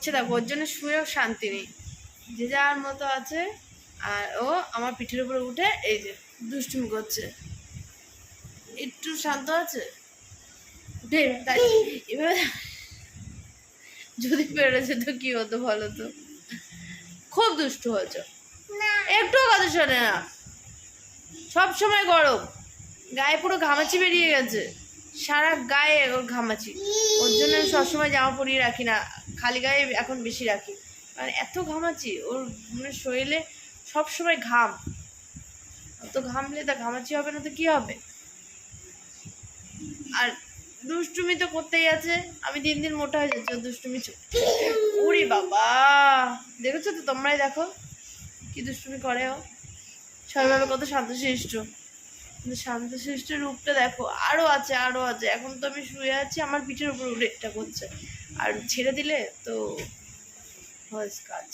করছে দেখো, ওর জন্য শুয়েও শান্তি নেই, যে যার মতো আছে। আর ও আমার পিঠের উপরে উঠে এই যে দুষ্টুমি করছে। একটু শান্ত আছে উঠে তাই এবার যদি পেরেছে তো কি হতো বলো তো, খুব দুষ্টু হয়েছে, একটুও কথা শোনে না, সব সময় গরম, গায়ে পুরো ঘামাচি বেরিয়ে গেছে, সারা গায়ে ওর ঘামাচি। ওর জন্য আমি সবসময় জামা পরিয়ে রাখি না, খালি গায়ে এখন বেশি রাখি, মানে এত ঘামাচি ওর, মানে শরীরে সবসময় ঘাম, তো ঘামলে তা ঘামাচি হবে না তো কি হবে। আর দুষ্টুমি তো করতেই আছে, আমি দিন দিন মোটা হয়ে যাচ্ছি দুষ্টুমি। ওরে বাবা, দেখেছো তো, তোমরাই দেখো কি দুষ্টুমি করে ও, সবাই কত শান্তশিষ্ট, কিন্তু শান্তশিষ্ট রূপটা দেখো আরো আছে আরো আছে। এখন তো আমি শুয়ে আছি, আমার পিঠের উপর উঠে এটা করছে, আর ছেড়ে দিলে তো কাজ।